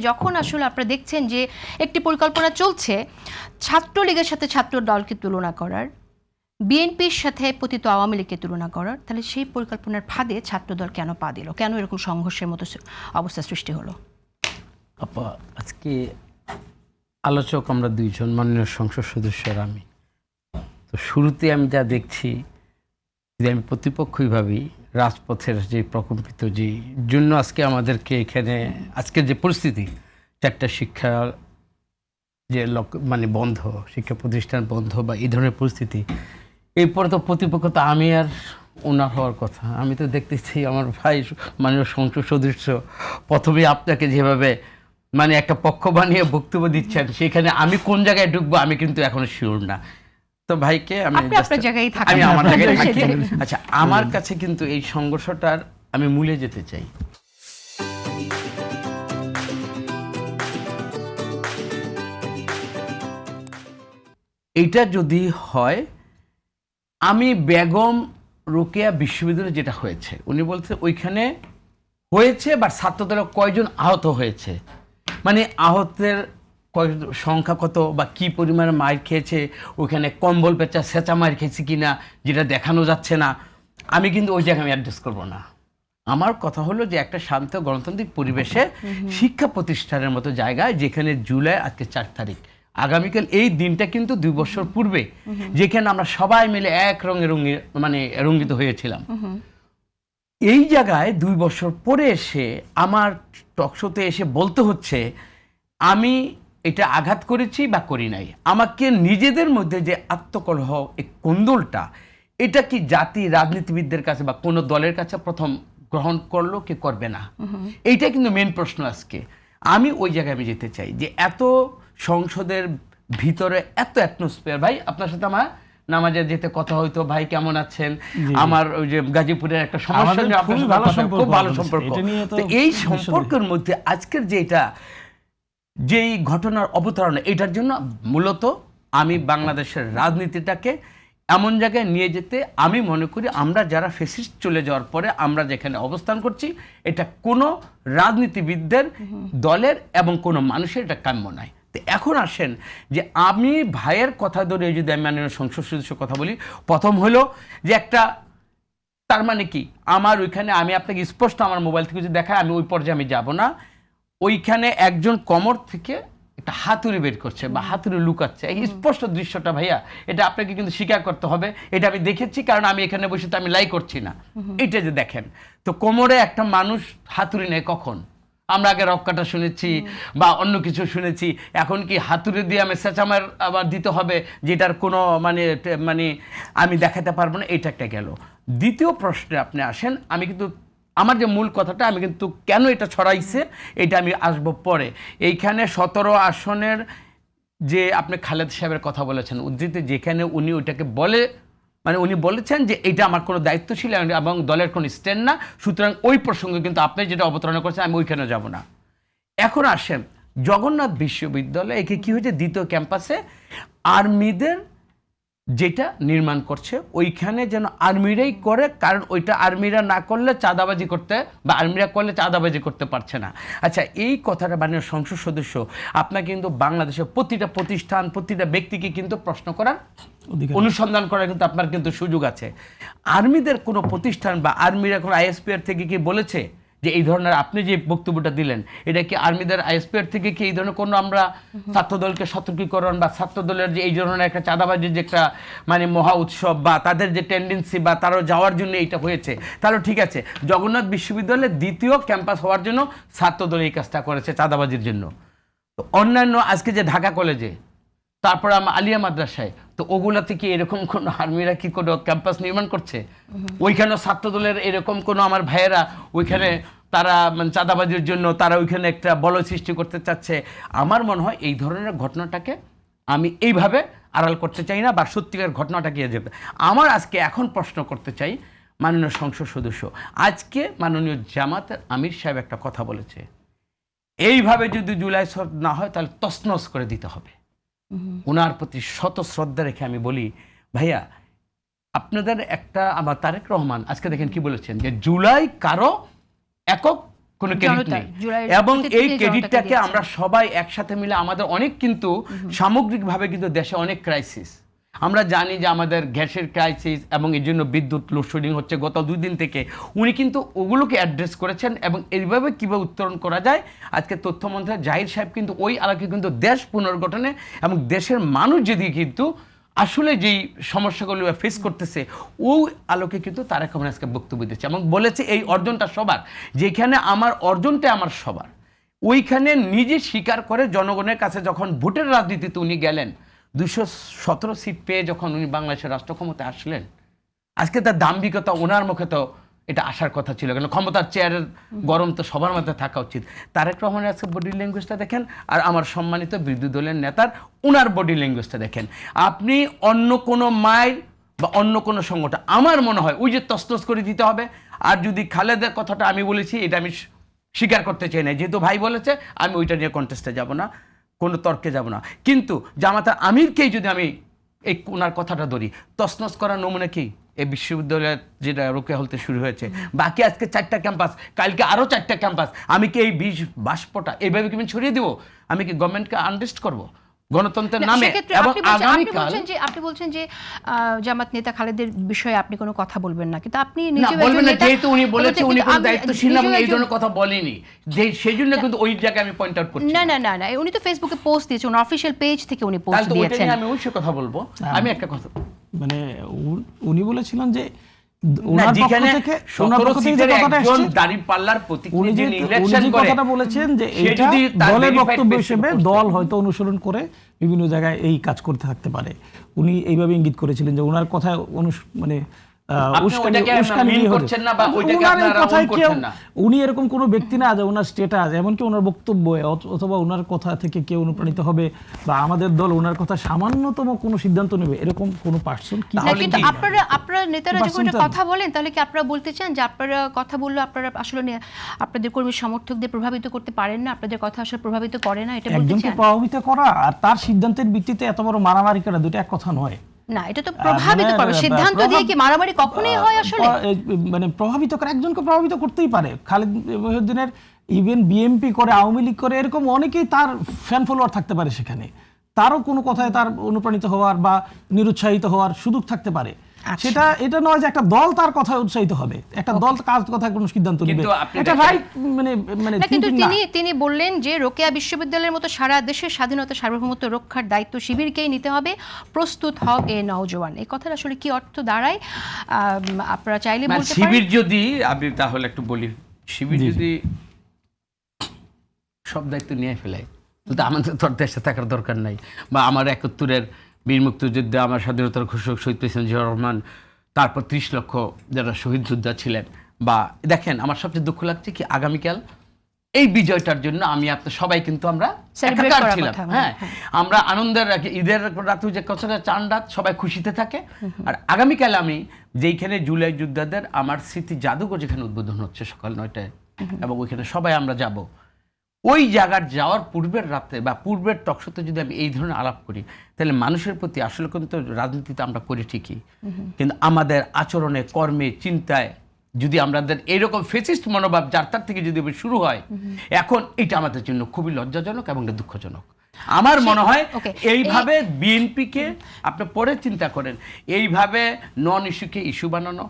যখন আসলে আপনারা দেখছেন যে একটি পরিকল্পনা চলছে ছাত্রলীগের সাথে ছাত্র দলকে তুলনা করার, বিএনপির সাথে পতিত আওয়ামী লীগকে তুলনা করার, তাহলে সেই পরিকল্পনার ফাঁদে ছাত্রদল কেন পা দিল? কেন এরকম সংঘর্ষের মতো অবস্থা সৃষ্টি হলো? আপা, আজকে আলোচক আমরা দুইজন, মাননীয় সংসদ সদস্যরা আমি। তো শুরুতে আমি যা দেখছি, যদি আমি প্রতিপক্ষই ভাবি, রাজপথের যে প্রকম্পিত যে জন্য আজকে আমাদেরকে এখানে আজকের যে পরিস্থিতি, চারটা শিক্ষা যে বন্ধ, শিক্ষা প্রতিষ্ঠান বন্ধ বা এই ধরনের পরিস্থিতি, এরপরে তো প্রতিপক্ষ তো আমি আর ওনার হওয়ার কথা। আমি তো দেখতেছি আমার ভাই মাননীয় সংসদ সদস্য প্রথমে আপনাকে যেভাবে একটা পক্ষ বানিয়ে বক্তব্য দিচ্ছেন, সেখানে আমি কোন জায়গায় ঢুকবো আমি কিন্তু এখনো শিওর না। তো ভাইকে আমি আপনার জায়গায় থাকি, আমি আমার জায়গায় থাকি। আচ্ছা, আমার কাছে কিন্তু এই সংঘর্ষটার আমি মূলে যেতে চাই। এইটা যদি হয়, আমি বেগম রোকেয়া বিশ্ববিদ্যালয়ে যেটা হয়েছে, উনি বলছে ওইখানে হয়েছে বা ছাত্রদলের কয়জন আহত হয়েছে, আহতের সংখ্যা কত বা কি পরিমাণে মার খেয়েছে, ওইখানে কম্বল পেঁচা সেচা মার খেয়েছে কিনা যেটা দেখানো যাচ্ছে না, আমি কিন্তু ওই জায়গায় আমি অ্যাডজাস্ট করবো না। আমার কথা হলো যে একটা শান্ত গণতান্ত্রিক পরিবেশে শিক্ষা প্রতিষ্ঠানের মতো জায়গায়, যেখানে জুলাই আজকে 4 তারিখ, আগামীকাল এই দিনটা কিন্তু 2 বছর পূর্বে যেখানে আমরা সবাই মিলে এক রঙে রঙ্গিত হয়েছিলাম, এই জায়গায় 2 বছর পরে এসে আমার টকশোতে এসে বলতে হচ্ছে আমি এটা আঘাত করেছি বা করি নাই। আমাকে নিজেদের মধ্যে যে আত্মকলহ, এই কোন্দলটা, এটা কি জাতি রাজনীতিবিদদের কাছে বা কোনো দলের কাছে প্রথম গ্রহণ করলো কি করবে না, এইটা কিন্তু মেন প্রশ্ন আজকে। আমি ওই জায়গায় আমি যেতে চাই যে এত সংসদের ভিতরে এত অ্যাটমসফিয়ার। ভাই, আপনার সাথে আমার নামাজে যেতে কথা হইতো, ভাই কেমন আছেন, আমার ওই যে গাজীপুরের একটা সমস্যা নিয়ে আপনার সাথে খুব ভালো সম্পর্ক। তো এই সম্পর্কের মধ্যে আজকের যেই ঘটনার অবতারণা, এটার জন্য মূলত আমি বাংলাদেশের রাজনীতিটাকে এমন জায়গায় নিয়ে যেতে আমি মনে করি, আমরা যারা ফ্যাসিস্ট চলে যাওয়ার পরে আমরা যেখানে অবস্থান করছি, এটা কোনো রাজনীতিবিদদের, দলের এবং কোনো মানুষের এটা কাম্য নয়। তো এখন আসেন যে আমি ভাইয়ের কথা ধরে যদি আমি মাননীয় সংসদ সদস্য কথা বলি, প্রথম হলো যে একটা, তার মানে কি আমার ওইখানে, আমি আপনাকে স্পষ্ট আমার মোবাইল থেকে যদি দেখায়, আমি ওই পর্যায়ে আমি যাব না। ওইখানে একজন কোমর থেকে একটা হাতুড়ি বের করছে বা হাতুড়ি লুকাচ্ছে, এই স্পষ্ট দৃশ্যটা ভাইয়া, এটা আপনাকে কিন্তু স্বীকার করতে হবে। এটা আমি দেখেছি, কারণ আমি এখানে বসে তো আমি লাই করছি না। এটা যে দেখেন, তো কোমরে একটা মানুষ হাতুড়ি নেয় কখন? আমরা আগে রক্কাটা শুনেছি বা অন্য কিছু শুনেছি, এখন কি হাতুড়ি দিয়ে আমি সেচামার আবার দিতে হবে, যেটার কোনো আমি দেখাতে পারবো না। এটা একটা গেল। দ্বিতীয় প্রশ্নে আপনি আসেন, আমি কিন্তু আমার যে মূল কথাটা, আমি কিন্তু কেন এটা ছড়াইছে এটা আমি আসবো পরে। এইখানে 17 আসনের যে আপনি খালেদ সাহেবের কথা বলেছেন উদ্ধৃতি, যেখানে উনি ওইটাকে বলে, উনি বলেছেন যে এটা আমার কোনো দায়িত্ব ছিল এবং দলের কোনো স্ট্যান্ড না, সুতরাং ওই প্রসঙ্গে কিন্তু আপনি যেটা অবতারণা করছেন আমি ওইখানে যাব না। এখন আসেন জগন্নাথ বিশ্ববিদ্যালয়, একে কি হয়েছে, দ্বিতীয় ক্যাম্পাসে আর্মিদের যেটা নির্মাণ করছে, ওইখানে যেন আর্মিরাই করে, কারণ ওইটা আর্মিরা না করলে চাঁদাবাজি করতে, বা আর্মিরা করলে চাঁদাবাজি করতে পারছে না। আচ্ছা, এই কথাটা মাননীয় সংসদ সদস্য, আপনার কিন্তু বাংলাদেশের প্রতিটা প্রতিষ্ঠান, প্রতিটা ব্যক্তিকে কিন্তু প্রশ্ন করার, অনুসন্ধান করার কিন্তু আপনার কিন্তু সুযোগ আছে। আর্মিদের কোনো প্রতিষ্ঠান বা আর্মিরা কোনো আইএসপিআর থেকে কি বলেছে যে এই ধরনের আপনি যে বক্তব্যটা দিলেন, এটা কি আর্মিদের আইএসপিআর থেকে কি এই ধরনের কোনো আমরা ছাত্রদলকে সতর্কীকরণ বা ছাত্রদলের যে এই ধরনের একটা চাঁদাবাজির যে একটা মহা উৎসব বা তাদের যে টেন্ডেন্সি বা তারা যাওয়ার জন্য এইটা হয়েছে, তাহলে ঠিক আছে, জগন্নাথ বিশ্ববিদ্যালয়ের দ্বিতীয় ক্যাম্পাস হওয়ার জন্য ছাত্রদল এই কাজটা করেছে চাঁদাবাজির জন্য। তো অন্যান্য আজকে যে ঢাকা কলেজে, তারপরে আলিয়া মাদ্রাসায়, তো ওগুলাতে কি এরকম কোনো আর্মিরা কি কোনো ক্যাম্পাস নির্মাণ করছে? ওইখানেও ছাত্রদলের এরকম কোনো আমার ভাইয়েরা ওইখানে তারা চাঁদাবাজির জন্য তারা ওইখানে একটা বলয় সৃষ্টি করতে চাচ্ছে? আমার মনে হয় এই ধরনের ঘটনাটাকে আমি এইভাবে আড়াল করতে চাই না, বা সত্যিকার ঘটনাটাকে যাবে। আমার আজকে এখন প্রশ্ন করতে চাই মাননীয় সংসদ সদস্য, আজকে মাননীয় জামাতের আমির সাহেব একটা কথা বলেছে, এইভাবে যদি জুলাই না হয় তাহলে তছনছ করে দিতে হবে। ওনার প্রতি শত শ্রদ্ধা রেখে আমি বলি, ভাইয়া আপনাদের একটা, আমার তারেক রহমান আজকে দেখেন কি বলেছেন, যে জুলাই কারো একক কোনো ক্রেডিট জনতা, নেই। জুলাইয়ের এবং 30 এই জনতাকে ক্রেডিটটাকে দিয়েছে। আমরা সবাই একসাথে মিলে আমাদের অনেক কিন্তু সামগ্রিকভাবে কিন্তু দেশে অনেক ক্রাইসিস, আমরা জানি যে আমাদের গ্যাসের ক্রাইসিস এবং এই জন্য বিদ্যুৎ লোডশেডিং হচ্ছে গত 2 দিন থেকে। উনি কিন্তু ওগুলোকে অ্যাড্রেস করেছেন এবং এইভাবে কীভাবে উত্তরণ করা যায় আজকে তথ্যমন্ত্রী জাহির সাহেব কিন্তু ওই আলোকে কিন্তু দেশ পুনর্গঠনে এবং দেশের মানুষ যেদিকে কিন্তু আসলে যেই সমস্যাগুলো ফেস করতেছে ওই আলোকে কিন্তু তারেক রহমান আজকে বক্তব্য দিচ্ছে এবং বলেছে এই অর্জনটা সবার, যেখানে আমার অর্জনটা আমার সবার। ওইখানে নিজে স্বীকার করে জনগণের কাছে যখন ভোটের রাজনীতিতে উনি গেলেন 217 সিট পেয়ে যখন উনি বাংলাদেশের রাষ্ট্র ক্ষমতায় আসলেন, আজকে তার দাম্ভিকতা ওনার মুখে তো এটা আসার কথা ছিল, কেন ক্ষমতার চেয়ারের গরম তো সবার মধ্যে থাকা উচিত। তারেক রহমানের আজকে বডি ল্যাঙ্গুয়েজটা দেখেন আর আমার সম্মানিত বিরোধী দলের নেতার ওনার বডি ল্যাঙ্গুয়েজটা দেখেন। আপনি অন্য কোনো মায়ের বা অন্য কোনো সংগঠন আমার মনে হয় ওই যে তসতস করে দিতে হবে। আর যদি খালেদের কথাটা আমি বলেছি এটা আমি স্বীকার করতে চাই না, যেহেতু ভাই বলেছে আমি ওইটা নিয়ে কন্টেস্টে যাব না, কোনো তর্কে যাব না। কিন্তু জামাতা আমিরকেই যদি আমি এই ওনার কথাটা ধরি, তছনছ করার নমুনা কি এই বিশ্ববিদ্যালয়ের যেটা রোকেয়া হলতে শুরু হয়েছে, বাকি আজকে 4টা ক্যাম্পাস, কালকে আরও 4টা ক্যাম্পাস, আমি কি এই বিষ বাষ্পটা এইভাবে কি আমি ছড়িয়ে দেবো? আমি কি গভর্নমেন্টকে আনরেস্ট করবো গণতন্ত্রের না, নামে? সেক্ষেত্রে এবং আপনি আগামীকাল আপনি বলছেন যে জামাত নেতা খালেদের বিষয়ে আপনি কোনো কথা বলবেন না, কিন্তু আপনি না নিজেও বলবেন একজন না, নেতা, যেহেতু উনি বলেছে কিন্তু উনি কোনো আমি দায়িত্বশীল এবং নিজেও এই জন্য একজন- কথা বলেনি, যে সেই জন্য কিন্তু ওই জায়গায় আমি পয়েন্ট আউট করছি। না না না না, উনি তো ফেসবুকে পোস্ট দিয়েছেন, ওনার অফিশিয়াল পেজ থেকে উনি পোস্ট তাহলে তো ওইটা দিয়েছেন। নিয়ে আমি অবশ্যই কথা বলবো। আমি একটা কথা মানে উনি বলেছিলেন যে না, ওনার পক্ষ যেখানে থেকে 17 যে সিটের কথাটা একজন এসেছে, দাঁড়িপাল্লার উনি প্রতীক যে যিনি ইলেকশন যে করে কথাটা বলেছেন যে সে এটা যদি তার দলের verified বক্তব্য page হিসেবে post দল করে। হয়তো অনুসরণ করে বিভিন্ন জায়গায় এই কাজ করতে থাকতে পারে। উনি এইভাবে ইঙ্গিত করেছিলেন যে ওনার কথায় মানে আপনি ওইটাকে mean করছেন না বা ওইটাকে আপনারা own করছেন না। উনি এরকম কোনো ব্যক্তি না যে ওনার স্টেটাস এমনকি ওনার বক্তব্য অথবা ওনার কথা থেকে কেউ অনুপ্রাণিত হবে বা আমাদের দল ওনার কথা সামান্যতম কোনো সিদ্ধান্ত নেবে এরকম কোনো পার্সন কি না, তাহলে কিন্তু কি? আপনারা নেতারা যখন এটা বাস্তবতা- কথা বলেন তাহলে কি আপনারা বলতে চান যে আপনারা কথা বললে আপনারা আসলে আপনাদের কর্মী সমর্থকদের প্রভাবিত করতে পারেন না, আপনাদের কথা আসলে প্রভাবিত করে না, এটা বলতে একজনকে চান? প্রভাবিত করা আর তার সিদ্ধান্তের ভিত্তিতে এত বড় মারামারি করা দুটো এক কথা নয়। না, এটা তো প্রভাবিত মানে করবে, সিদ্ধান্ত দিয়ে কি মারামারি কখনোই হয় আসলে? মানে প্রভাবিত করে একজনকে প্রভাবিত করতেই পারে। খালেদ মহিউদ্দিনের ইভেন বিএমপি করে আওয়ামী লীগ করে এরকম অনেকেই তার ফ্যান ফলোয়ার থাকতে পারে, সেখানে তারও কোনো কথায় তার অনুপ্রাণিত হওয়ার বা নিরুৎসাহিত হওয়ার সুযোগ থাকতে পারে। আচ্ছা। এটা নয় যে একটা দল তার কথায় উৎসাহিত হবে, একটা দল কার কথায় কোনো সিদ্ধান্ত নেবে, কিন্তু আপনি এটা দেখেন- রাইট মানে না, কিন্তু thinking না। তিনি বললেন যে রোকেয়া বিশ্ববিদ্যালয়ের মতো সারা দেশের স্বাধীনতা সার্বভৌমত্ব রক্ষার দায়িত্ব শিবিরকেই নিতে হবে, প্রস্তুত হও এ নওজোয়ান। এই কথার আসলে কি অর্থ দাঁড়ায় আপনারা চাইলে মানে বলতে শিবির পারেন। যদি আমি তাহলে একটু বলি, শিবির যদি সব দায়িত্ব নিয়ে ফেলে তো আমাদের তো আর দেশে থাকার দরকার নাই। বা আমার 71-এর বীর মুক্তিযোদ্ধা, আমার স্বাধীনতার ঘোষক শহীদ প্রেসিডেন্ট জিয়াউর রহমান, তারপর 30 লক্ষ যারা শহীদ যোদ্ধা ছিলেন। বা দেখেন আমার সবচেয়ে দুঃখ লাগছে কি আগামীকাল এই বিজয়টার জন্য আমি আপনার সবাই কিন্তু আমরা Celebrate একাকার করার ছিলাম। কথা, হ্যাঁ, আমরা আনন্দের ঈদের রাতে যে কথাটা চান রাত সবাই খুশিতে থাকে। আর আগামীকাল আমি যেইখানে জুলাই যোদ্ধাদের আমার স্মৃতি জাদুঘর যেখানে উদ্বোধন হচ্ছে সকাল 9টায় এবং ওইখানে সবাই আমরা যাব, ওই জায়গার যাওয়ার পূর্বের রাতে বা পূর্বের টকশোতে যদি আমি এই ধরনের আলাপ করি তাহলে মানুষের প্রতি আসলে কিন্তু রাজনীতিতে আমরা করি ঠিকই, কিন্তু আমাদের আচরণে কর্মে চিন্তায় যদি আমাদের এইরকম ফেসিস্ট মনোভাব যার তার থেকে যদি শুরু হয়, এখন এটা আমাদের জন্য খুবই লজ্জাজনক এবং দুঃখজনক। আমার মনে হয় Okay, এইভাবে বিএনপিকে আপনি পরে চিন্তা করেন, এইভাবে নন ইস্যুকে ইস্যু বানানো